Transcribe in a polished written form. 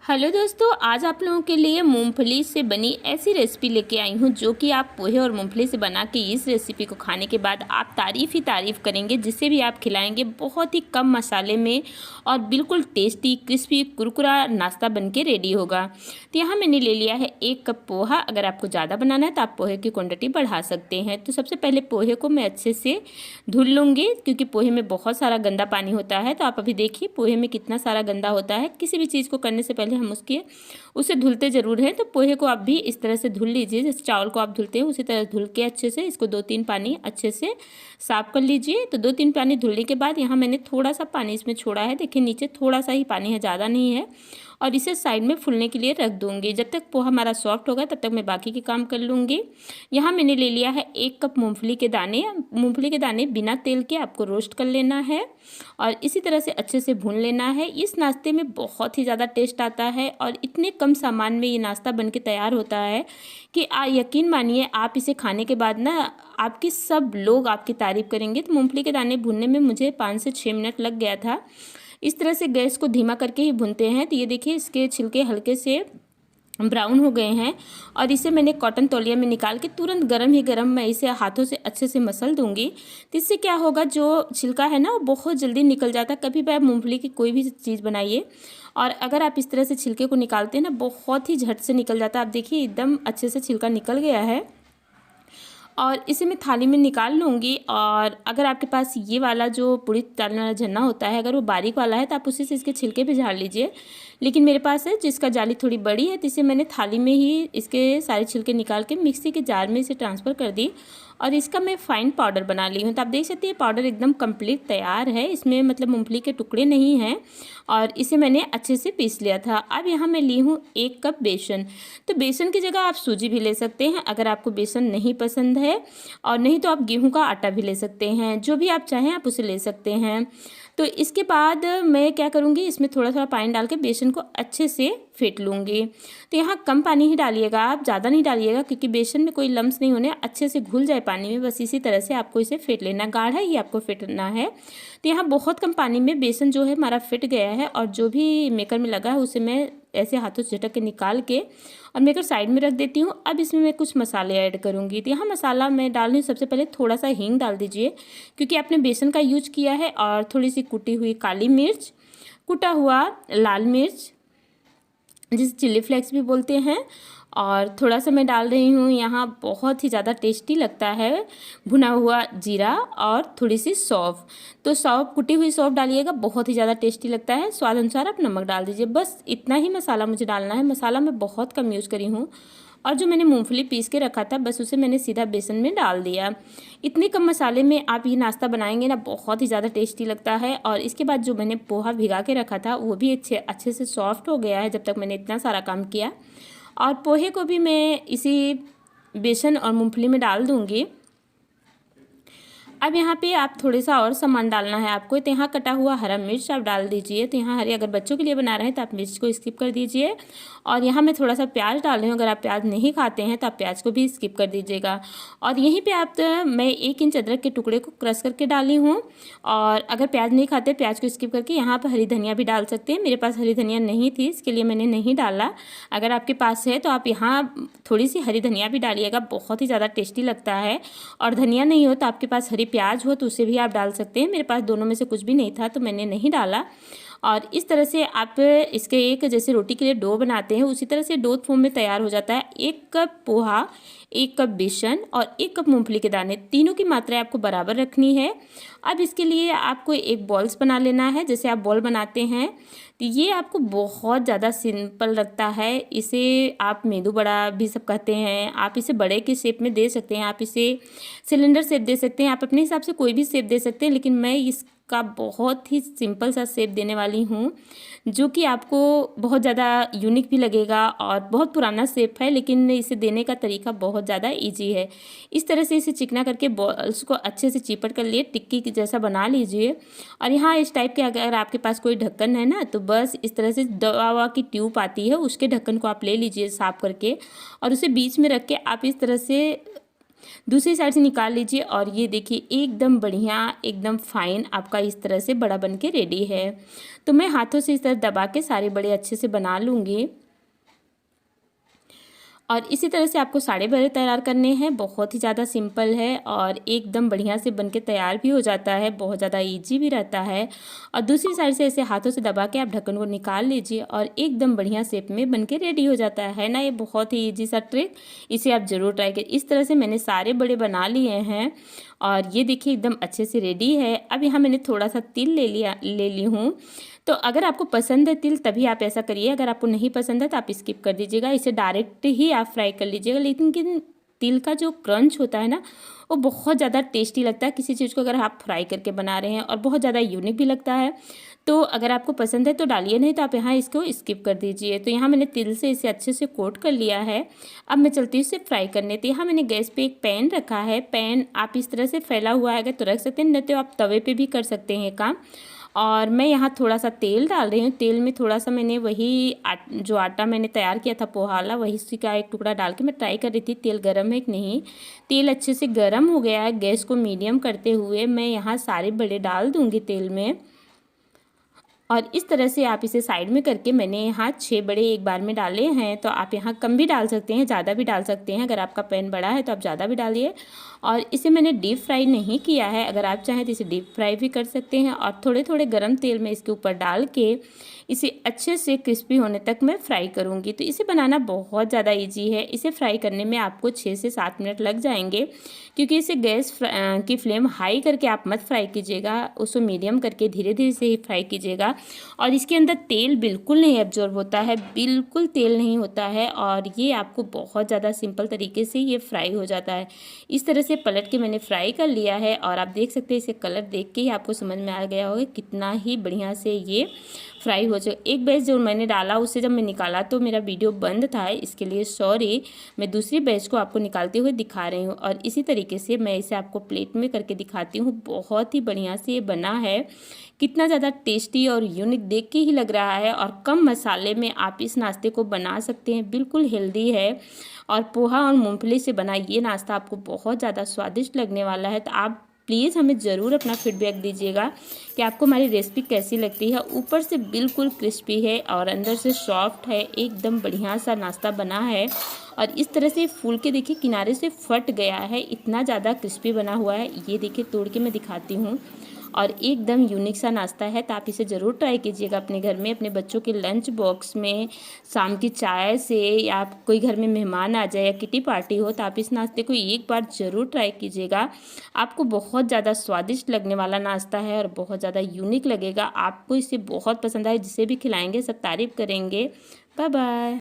Hello दोस्तों, आज आप लोगों के लिए मूंगफली से बनी ऐसी रेसिपी लेके आई हूँ जो कि आप पोहे और मूंगफली से बना के इस रेसिपी को खाने के बाद आप तारीफ़ ही तारीफ़ करेंगे। जिसे भी आप खिलाएंगे बहुत ही कम मसाले में और बिल्कुल टेस्टी क्रिस्पी कुरकुरा नाश्ता बन के रेडी होगा। तो यहाँ मैंने ले लिया है 1 कप पोहा। अगर आपको ज़्यादा बनाना है तो आप पोहे की क्वान्टिटी बढ़ा सकते हैं। तो सबसे पहले पोहे को मैं अच्छे से धुल लूँगी, क्योंकि पोहे में बहुत सारा गंदा पानी होता है। तो आप अभी देखिए पोहे में कितना सारा गंदा होता है। किसी भी चीज़ को करने से पहले हम उसे धुलते ज़रूर हैं। तो पोहे को आप भी इस तरह से धुल लीजिए, जैसे चावल को आप धुलते हैं उसी तरह धुल के अच्छे से इसको 2-3 पानी अच्छे से साफ कर लीजिए। तो 2-3 पानी धुलने के बाद यहाँ मैंने थोड़ा सा पानी इसमें छोड़ा है। देखिए नीचे थोड़ा सा ही पानी है, ज़्यादा नहीं है। और इसे साइड में फूलने के लिए रख दूँगी। जब तक पोहा हमारा सॉफ्ट होगा तब तक मैं बाकी के काम कर लूँगी। यहाँ मैंने ले लिया है 1 कप मूँगफली के दाने। मूँगफली के दाने बिना तेल के आपको रोस्ट कर लेना है और इसी तरह से अच्छे से भून लेना है। इस नाश्ते में बहुत ही ज़्यादा टेस्ट आता है और इतने कम सामान में ये नाश्ता बन के तैयार होता है कि यकीन मानिए आप इसे खाने के बाद ना आपके सब लोग आपकी तारीफ़ करेंगे। तो मूँगफली के दाने भूनने में मुझे 5 से 6 मिनट लग गया था। इस तरह से गैस को धीमा करके ही भूनते हैं। तो ये देखिए इसके छिलके हल्के से ब्राउन हो गए हैं और इसे मैंने कॉटन तौलिया में निकाल के तुरंत गरम ही गरम मैं इसे हाथों से अच्छे से मसल दूंगी। तो इससे क्या होगा, जो छिलका है ना वो बहुत जल्दी निकल जाता है। कभी भी आप मूंगफली की कोई भी चीज़ बनाइए और अगर आप इस तरह से छिलके को निकालते हैं ना बहुत ही झट से निकल जाता है। आप देखिए एकदम अच्छे से छिलका निकल गया है और इसे मैं थाली में निकाल लूँगी। और अगर आपके पास ये वाला जो पूरी डालने वाला झन्ना होता है, अगर वो बारीक वाला है तो आप उसी से इसके छिलके पे झाड़ लीजिए। लेकिन मेरे पास है जिसका जाली थोड़ी बड़ी है, तो इसे मैंने थाली में ही इसके सारे छिलके निकाल के मिक्सी के जार में इसे ट्रांसफ़र कर दी और इसका मैं फ़ाइन पाउडर बना ली हूँ। तो आप देख सकते हैं पाउडर एकदम कंप्लीट तैयार है। इसमें मतलब मूंगफली के टुकड़े नहीं हैं और इसे मैंने अच्छे से पीस लिया था। अब यहाँ मैं ली हूँ 1 कप बेसन। तो बेसन की जगह आप सूजी भी ले सकते हैं अगर आपको बेसन नहीं पसंद है, और नहीं तो आप गेहूं का आटा भी ले सकते हैं। जो भी आप चाहें आप उसे ले सकते हैं। तो इसके बाद मैं क्या करूँगी, इसमें थोड़ा थोड़ा पानी डाल के बेसन को अच्छे से फेंट लूँगी। तो यहाँ कम पानी ही डालिएगा, आप ज़्यादा नहीं डालिएगा, क्योंकि बेसन में कोई लम्स नहीं होने, अच्छे से घुल जाए पानी में। बस इसी तरह से आपको इसे फेंट लेना, गाढ़ा ही आपको फेंटना है। तो यहाँ बहुत कम पानी में बेसन जो है हमारा फिट गया है और जो भी मेकर में लगा है उसे मैं ऐसे हाथों से झटक के निकाल के और मेकर साइड में रख देती हूँ। अब इसमें मैं कुछ मसाले ऐड करूँगी। तो यहाँ मसाला मैं डाल रही हूँ। सबसे पहले थोड़ा सा हींग डाल दीजिए, क्योंकि आपने बेसन का यूज किया है, और थोड़ी सी कुटी हुई काली मिर्च, कुटा हुआ लाल मिर्च जिसे चिल्ली फ्लेक्स भी बोलते हैं, और थोड़ा सा मैं डाल रही हूँ यहाँ बहुत ही ज़्यादा टेस्टी लगता है भुना हुआ जीरा, और थोड़ी सी सौंफ। तो सौंफ, कुटी हुई सौंफ डालिएगा, बहुत ही ज़्यादा टेस्टी लगता है। स्वाद अनुसार आप नमक डाल दीजिए। बस इतना ही मसाला मुझे डालना है। मसाला मैं बहुत कम यूज़ करी हूँ और जो मैंने मूंगफली पीस के रखा था बस उसे मैंने सीधा बेसन में डाल दिया। इतने कम मसाले में आप ये नाश्ता बनाएंगे ना बहुत ही ज़्यादा टेस्टी लगता है। और इसके बाद जो मैंने पोहा भिगा के रखा था वो भी अच्छे से सॉफ्ट हो गया है जब तक मैंने इतना सारा काम किया। और पोहे को भी मैं इसी बेसन और मूंगफली में डाल दूँगी। अब यहाँ पे आप थोड़ा सा और सामान डालना है आपको। तो यहाँ कटा हुआ हरा मिर्च आप डाल दीजिए। तो यहाँ हरी, अगर बच्चों के लिए बना रहे हैं तो आप मिर्च को स्किप कर दीजिए। और यहाँ मैं थोड़ा सा प्याज डाल रही हूँ। अगर आप प्याज नहीं खाते हैं तो आप प्याज को भी स्किप कर दीजिएगा। और यहीं पे आप मैं 1 इंच अदरक के टुकड़े को क्रश करके डाली हूँ। और अगर प्याज नहीं खाते प्याज को स्किप करके यहाँ पर हरी धनिया भी डाल सकते हैं। मेरे पास हरी धनिया नहीं थी, इसके लिए मैंने नहीं डाला। अगर आपके पास है तो आप यहाँ थोड़ी सी हरी धनिया भी डालिएगा, बहुत ही ज़्यादा टेस्टी लगता है। और धनिया नहीं हो तो आपके पास हरी प्याज हो तो उसे भी आप डाल सकते हैं। मेरे पास दोनों में से कुछ भी नहीं था तो मैंने नहीं डाला। और इस तरह से आप इसके एक, जैसे रोटी के लिए डो बनाते हैं उसी तरह से डो फॉर्म में तैयार हो जाता है। 1 कप पोहा, 1 कप बेसन और 1 कप मूंगफली के दाने, तीनों की मात्रा आपको बराबर रखनी है। अब इसके लिए आपको एक बॉल्स बना लेना है, जैसे आप बॉल बनाते हैं। तो ये आपको बहुत ज़्यादा सिंपल लगता है। इसे आप मेदू बड़ा भी सब कहते हैं। आप इसे बड़े के शेप में दे सकते हैं, आप इसे सिलेंडर शेप दे सकते हैं, आप अपने हिसाब से कोई भी शेप दे सकते हैं। लेकिन मैं इसका बहुत ही सिंपल सा शेप देने वाली हूँ, जो कि आपको बहुत ज़्यादा यूनिक भी लगेगा। और बहुत पुराना शेप है लेकिन इसे देने का तरीका बहुत ज़्यादा ईजी है। इस तरह से इसे चिकना करके बॉल्स को अच्छे से चिपट कर लिए टिक्की की जैसा बना लीजिए। और यहाँ इस टाइप के अगर आपके पास कोई ढक्कन है ना तो बस इस तरह से दवा की ट्यूब आती है उसके ढक्कन को आप ले लीजिए साफ करके, और उसे बीच में रख के आप इस तरह से दूसरी साइड से निकाल लीजिए और ये देखिए एकदम बढ़िया, एकदम फाइन आपका इस तरह से बड़ा बन के रेडी है। तो मैं हाथों से इस तरह दबा के सारे बड़े अच्छे से बना लूँगी और इसी तरह से आपको सारे बड़े तैयार करने हैं। बहुत ही ज़्यादा सिंपल है और एकदम बढ़िया से बनके तैयार भी हो जाता है, बहुत ज़्यादा इजी भी रहता है। और दूसरी साइड से ऐसे हाथों से दबा के आप ढक्कन को निकाल लीजिए और एकदम बढ़िया शेप में बनके रेडी हो जाता है ना। ये बहुत ही ईजी सा ट्रिक, इसे आप ज़रूर ट्राई करें। इस तरह से मैंने सारे बड़े बना लिए हैं और ये देखिए एकदम अच्छे से रेडी है। अब यहाँ मैंने थोड़ा सा तिल ले ली हूँ। तो अगर आपको पसंद है तिल तभी आप ऐसा करिए, अगर आपको नहीं पसंद है तो आप स्किप कर दीजिएगा। इसे डायरेक्ट ही आप फ्राई कर लीजिएगा, लेकिन तिल का जो क्रंच होता है ना वो बहुत ज़्यादा टेस्टी लगता है किसी चीज़ को अगर आप फ्राई करके बना रहे हैं, और बहुत ज़्यादा यूनिक भी लगता है। तो अगर आपको पसंद है तो डालिए, नहीं तो आप यहाँ इसको स्किप कर दीजिए। तो यहाँ मैंने तिल से इसे अच्छे से कोट कर लिया है। अब मैं चलती हूँ इसे फ्राई करने। तो यहाँ मैंने गैस पे एक पैन रखा है। पैन आप इस तरह से फैला हुआ है तो रख सकते हैं, नहीं तो आप तवे पे भी कर सकते हैं काम। और मैं यहाँ थोड़ा सा तेल डाल रही हूँ। तेल में थोड़ा सा मैंने वही जो आटा मैंने तैयार किया था पोहा वाला, वही का एक टुकड़ा डाल के मैं ट्राई कर रही थी तेल गर्म है कि नहीं। तेल अच्छे से गर्म हो गया है। गैस को मीडियम करते हुए मैं यहाँ सारे बड़े डाल दूँगी तेल में और इस तरह से आप इसे साइड में करके मैंने यहाँ 6 बड़े एक बार में डाले हैं। तो आप यहाँ कम भी डाल सकते हैं, ज़्यादा भी डाल सकते हैं। अगर आपका पैन बड़ा है तो आप ज़्यादा भी डालिए। और इसे मैंने डीप फ्राई नहीं किया है, अगर आप चाहें तो इसे डीप फ्राई भी कर सकते हैं। और थोड़े थोड़े गर्म तेल में इसके ऊपर डाल के इसे अच्छे से क्रिस्पी होने तक मैं फ्राई करूँगी। तो इसे बनाना बहुत ज़्यादा ईजी है। इसे फ्राई करने में आपको 6 से 7 मिनट लग जाएंगे, क्योंकि इसे गैस की फ्लेम हाई करके आप मत फ्राई कीजिएगा, उसको मीडियम करके धीरे धीरे से ही फ्राई कीजिएगा। और इसके अंदर तेल बिल्कुल नहीं एब्जॉर्ब होता है, बिल्कुल तेल नहीं होता है, और ये आपको बहुत ज़्यादा सिंपल तरीके से ये फ्राई हो जाता है। इस तरह से पलट के मैंने फ्राई कर लिया है और आप देख सकते हैं इसे कलर देख के ही आपको समझ में आ गया होगा कितना ही बढ़िया से ये फ्राई हो जाए। एक बैच जो मैंने डाला उससे जब मैं निकाला तो मेरा वीडियो बंद था, इसके लिए सॉरी। मैं दूसरी बैच को आपको निकालते हुए दिखा रही हूँ और इसी तरीके से मैं इसे आपको प्लेट में करके दिखाती हूँ। बहुत ही बढ़िया से ये बना है, कितना ज़्यादा टेस्टी और यूनिक देख के ही लग रहा है। और कम मसाले में आप इस नाश्ते को बना सकते हैं, बिल्कुल हेल्दी है। और पोहा और मूंगफली से बना ये नाश्ता आपको बहुत ज़्यादा स्वादिष्ट लगने वाला है। तो आप प्लीज़ हमें ज़रूर अपना फीडबैक दीजिएगा कि आपको हमारी रेसिपी कैसी लगती है। ऊपर से बिल्कुल क्रिस्पी है और अंदर से सॉफ्ट है, एकदम बढ़िया सा नाश्ता बना है। और इस तरह से फूल के देखिए किनारे से फट गया है, इतना ज़्यादा क्रिस्पी बना हुआ है। ये देखिए तोड़ के मैं दिखाती हूँ और एकदम यूनिक सा नाश्ता है। तो आप इसे ज़रूर ट्राई कीजिएगा अपने घर में, अपने बच्चों के लंच बॉक्स में, शाम की चाय से, या कोई घर में मेहमान आ जाए या किटी पार्टी हो तो आप इस नाश्ते को एक बार ज़रूर ट्राई कीजिएगा। आपको बहुत ज़्यादा स्वादिष्ट लगने वाला नाश्ता है और बहुत ज़्यादा यूनिक लगेगा। आपको इसे बहुत पसंद आए, जिसे भी खिलाएंगे सब तारीफ़ करेंगे। Bye bye.